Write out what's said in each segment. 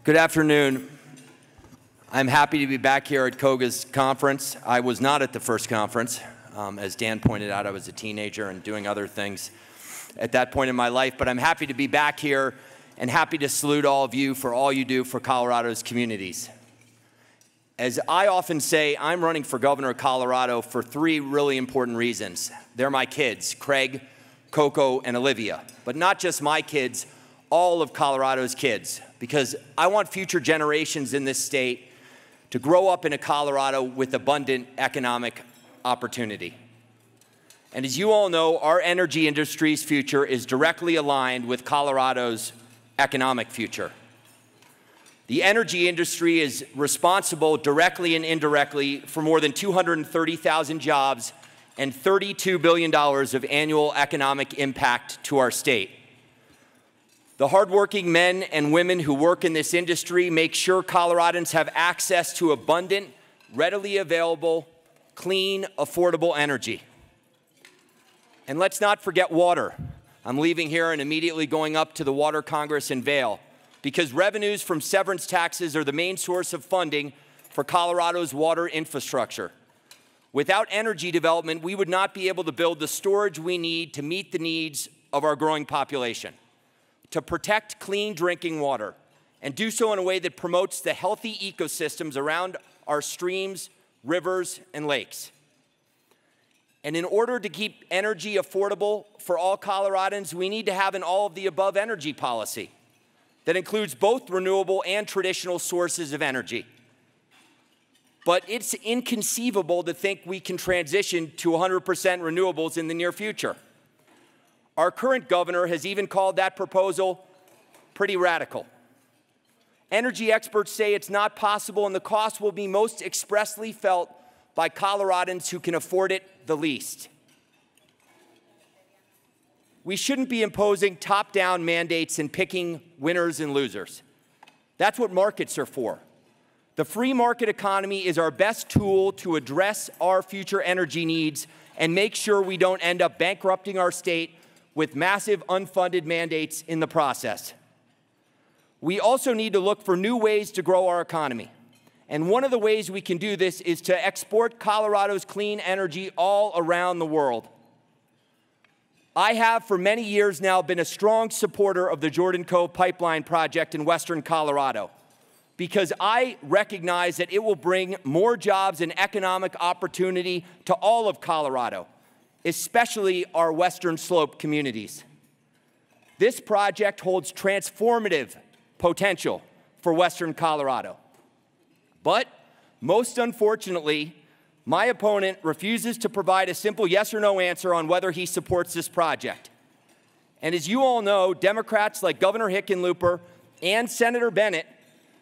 Good afternoon. I'm happy to be back here at COGA's conference. I was not at the first conference. As Dan pointed out, I was a teenager and doing other things at that point in my life, but I'm happy to be back here and happy to salute all of you for all you do for Colorado's communities. As I often say, I'm running for governor of Colorado for three really important reasons. They're my kids, Craig, Coco, and Olivia, but not just my kids, all of Colorado's kids, because I want future generations in this state to grow up in a Colorado with abundant economic opportunity. And as you all know, our energy industry's future is directly aligned with Colorado's economic future. The energy industry is responsible directly and indirectly for more than 230,000 jobs and $32 billion of annual economic impact to our state. The hardworking men and women who work in this industry make sure Coloradans have access to abundant, readily available, clean, affordable energy. And let's not forget water. I'm leaving here and immediately going up to the Water Congress in Vail, because revenues from severance taxes are the main source of funding for Colorado's water infrastructure. Without energy development, we would not be able to build the storage we need to meet the needs of our growing population, to protect clean drinking water, and do so in a way that promotes the healthy ecosystems around our streams, rivers, and lakes. And in order to keep energy affordable for all Coloradans, we need to have an all-of-the-above energy policy that includes both renewable and traditional sources of energy. But it's inconceivable to think we can transition to 100% renewables in the near future. Our current governor has even called that proposal pretty radical. Energy experts say it's not possible, and the cost will be most expressly felt by Coloradans who can afford it the least. We shouldn't be imposing top-down mandates and picking winners and losers. That's what markets are for. The free market economy is our best tool to address our future energy needs and make sure we don't end up bankrupting our state with massive unfunded mandates in the process. We also need to look for new ways to grow our economy. And one of the ways we can do this is to export Colorado's clean energy all around the world. I have for many years now been a strong supporter of the Jordan Cove pipeline project in western Colorado, because I recognize that it will bring more jobs and economic opportunity to all of Colorado, especially our western slope communities. This project holds transformative potential for western Colorado. But most unfortunately, my opponent refuses to provide a simple yes or no answer on whether he supports this project. And as you all know, Democrats like Governor Hickenlooper and Senator Bennett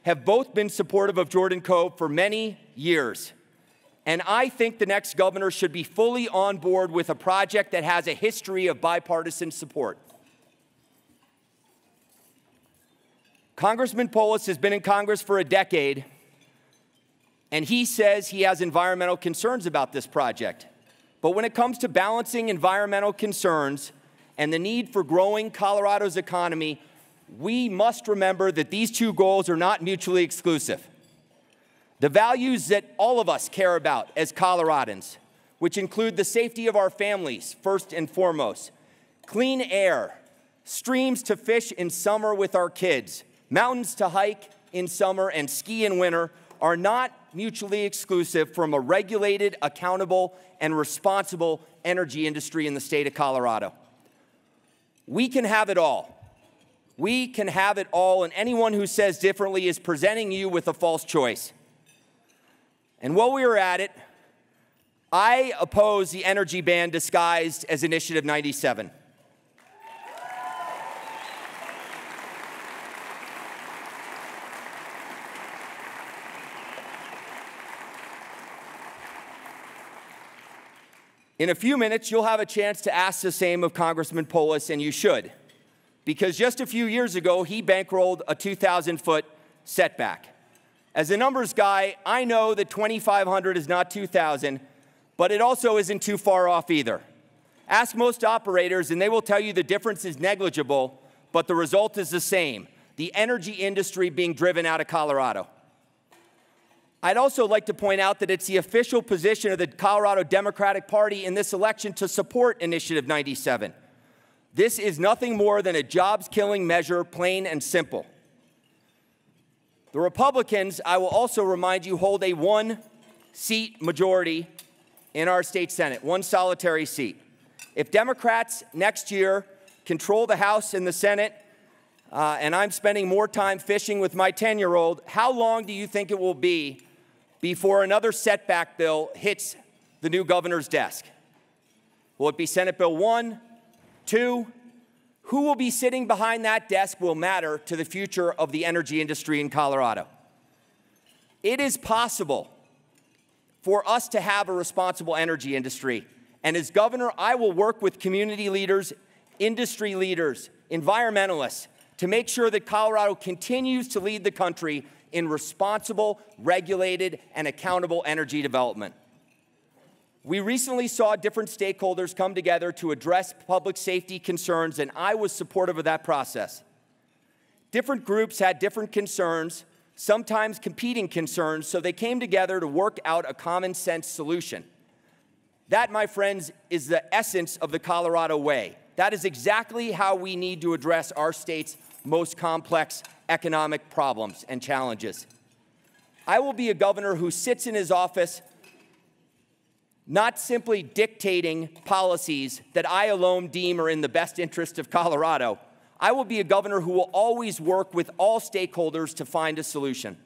have both been supportive of Jordan Cove for many years. And I think the next governor should be fully on board with a project that has a history of bipartisan support. Congressman Polis has been in Congress for a decade, and he says he has environmental concerns about this project. But when it comes to balancing environmental concerns and the need for growing Colorado's economy, we must remember that these two goals are not mutually exclusive. The values that all of us care about as Coloradans, which include the safety of our families first and foremost, clean air, streams to fish in summer with our kids, mountains to hike in summer and ski in winter, are not mutually exclusive from a regulated, accountable, and responsible energy industry in the state of Colorado. We can have it all. We can have it all, and anyone who says differently is presenting you with a false choice. And while we are at it, I oppose the energy ban disguised as Initiative 97. In a few minutes, you'll have a chance to ask the same of Congressman Polis, and you should, because just a few years ago, he bankrolled a 2,000-foot setback. As a numbers guy, I know that 2,500 is not 2,000, but it also isn't too far off either. Ask most operators, and they will tell you the difference is negligible, but the result is the same. the energy industry being driven out of Colorado. I'd also like to point out that it's the official position of the Colorado Democratic Party in this election to support Initiative 97. This is nothing more than a jobs-killing measure, plain and simple. The Republicans, I will also remind you, hold a one-seat majority in our state Senate, one solitary seat. If Democrats next year control the House and the Senate, and I'm spending more time fishing with my 10-year-old, how long do you think it will be before another setback bill hits the new governor's desk? Will it be Senate Bill 1, 2? Who will be sitting behind that desk will matter to the future of the energy industry in Colorado. It is possible for us to have a responsible energy industry. And as governor, I will work with community leaders, industry leaders, environmentalists to make sure that Colorado continues to lead the country in responsible, regulated, and accountable energy development. We recently saw different stakeholders come together to address public safety concerns, and I was supportive of that process. Different groups had different concerns, sometimes competing concerns, so they came together to work out a common sense solution. That, my friends, is the essence of the Colorado way. That is exactly how we need to address our state's most complex economic problems and challenges. I will be a governor who sits in his office not simply dictating policies that I alone deem are in the best interest of Colorado. I will be a governor who will always work with all stakeholders to find a solution.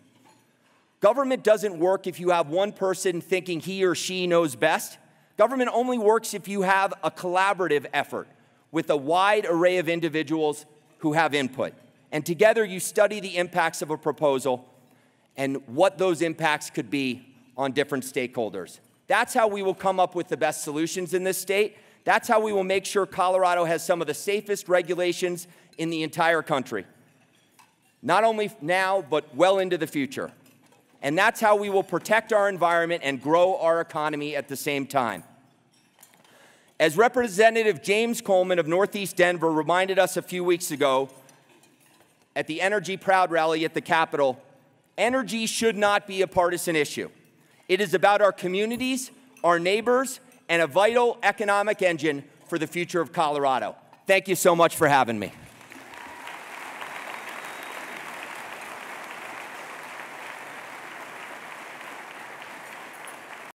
Government doesn't work if you have one person thinking he or she knows best. Government only works if you have a collaborative effort with a wide array of individuals who have input. And together you study the impacts of a proposal and what those impacts could be on different stakeholders. That's how we will come up with the best solutions in this state. That's how we will make sure Colorado has some of the safest regulations in the entire country. Not only now, but well into the future. And that's how we will protect our environment and grow our economy at the same time. As Representative James Coleman of Northeast Denver reminded us a few weeks ago at the Energy Proud rally at the Capitol, energy should not be a partisan issue. It is about our communities, our neighbors, and a vital economic engine for the future of Colorado. Thank you so much for having me.